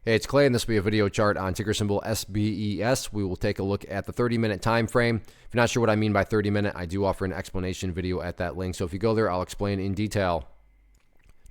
Hey, it's Clay, and this will be a video chart on ticker symbol SBES. We will take a look at the 30-minute time frame. If you're not sure what I mean by 30-minute, I do offer an explanation video at that link. So if you go there, I'll explain in detail.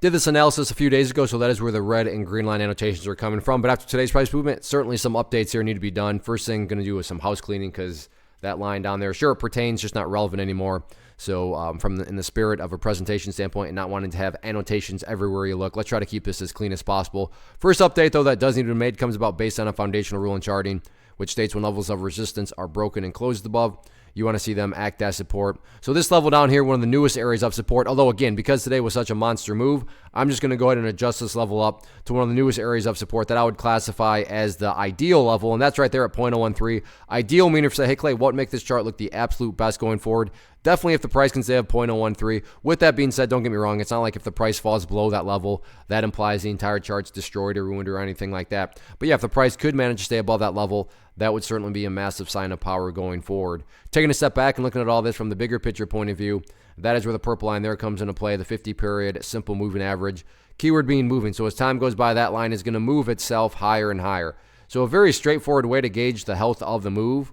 Did this analysis a few days ago, so that is where the red and green line annotations are coming from. But after today's price movement, certainly some updates here need to be done. First thing I'm going to do is some house cleaning because that line down there, sure, it pertains, just not relevant anymore. So in the spirit of a presentation standpoint and not wanting to have annotations everywhere you look, let's try to keep this as clean as possible. First update, though, that does need to be made comes about based on a foundational rule in charting, which states when levels of resistance are broken and closed above, you want to see them act as support. So this level down here, one of the newest areas of support, although again, because today was such a monster move, I'm just going to go ahead and adjust this level up to one of the newest areas of support that I would classify as the ideal level, and that's right there at 0.013. Ideal meaning for say, hey Clay, what would make this chart look the absolute best going forward? Definitely if the price can stay at 0.013. With that being said, don't get me wrong, it's not like if the price falls below that level, that implies the entire chart's destroyed or ruined or anything like that. But yeah, if the price could manage to stay above that level, that would certainly be a massive sign of power going forward. Taking a step back and looking at all this from the bigger picture point of view, that is where the purple line there comes into play, the 50-period simple moving average. Keyword being moving. So as time goes by, that line is going to move itself higher and higher. So a very straightforward way to gauge the health of the move,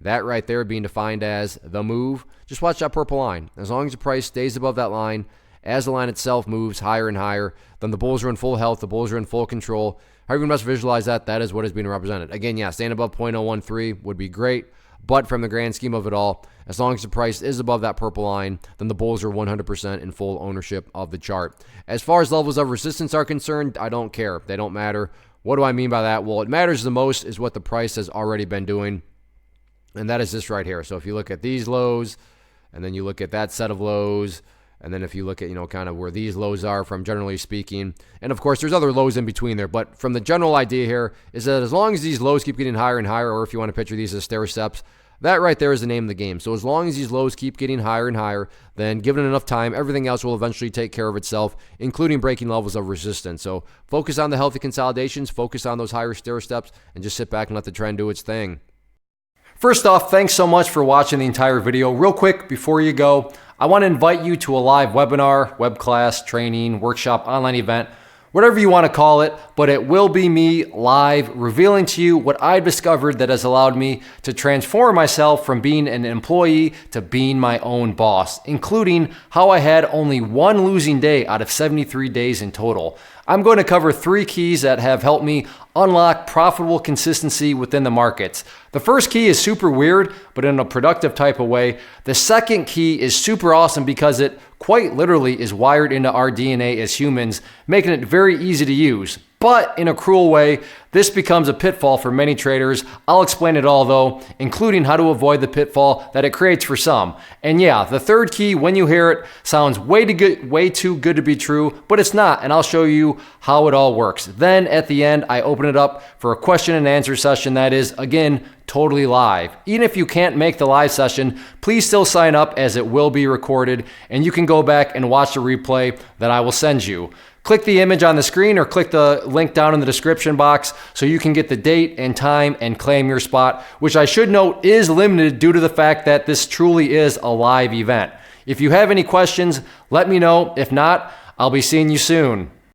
that right there being defined as the move. Just watch that purple line. As long as the price stays above that line, as the line itself moves higher and higher, then the bulls are in full health, the bulls are in full control. However you must visualize that, that is what is being represented. Again, yeah, staying above 0.013 would be great, but from the grand scheme of it all, as long as the price is above that purple line, then the bulls are 100% in full ownership of the chart. As far as levels of resistance are concerned, I don't care. They don't matter. What do I mean by that? Well, it matters the most is what the price has already been doing, and that is this right here. So if you look at these lows, and then you look at that set of lows, and then if you look at, kind of where these lows are from generally speaking, and of course there's other lows in between there, but from the general idea here is that as long as these lows keep getting higher and higher, or if you want to picture these as stair steps, that right there is the name of the game. So as long as these lows keep getting higher and higher, then given enough time, everything else will eventually take care of itself, including breaking levels of resistance. So focus on the healthy consolidations, focus on those higher stair steps, and just sit back and let the trend do its thing. First off, thanks so much for watching the entire video. Real quick, before you go, I want to invite you to a live webinar, web class, training, workshop, online event, whatever you want to call it, but it will be me live revealing to you what I've discovered that has allowed me to transform myself from being an employee to being my own boss, including how I had only one losing day out of 73 days in total. I'm going to cover 3 keys that have helped me unlock profitable consistency within the markets. The first key is super weird, but in a productive type of way. The second key is super awesome because it quite literally is wired into our DNA as humans, making it very easy to use. But in a cruel way, this becomes a pitfall for many traders. I'll explain it all though, including how to avoid the pitfall that it creates for some. And yeah, the third key, when you hear it, sounds way too good to be true, but it's not, and I'll show you how it all works. Then at the end, I open it up for a question and answer session that is, again, totally live. Even if you can't make the live session, please still sign up as it will be recorded, and you can go back and watch the replay that I will send you. Click the image on the screen or click the link down in the description box so you can get the date and time and claim your spot, which I should note is limited due to the fact that this truly is a live event. If you have any questions, let me know. If not, I'll be seeing you soon.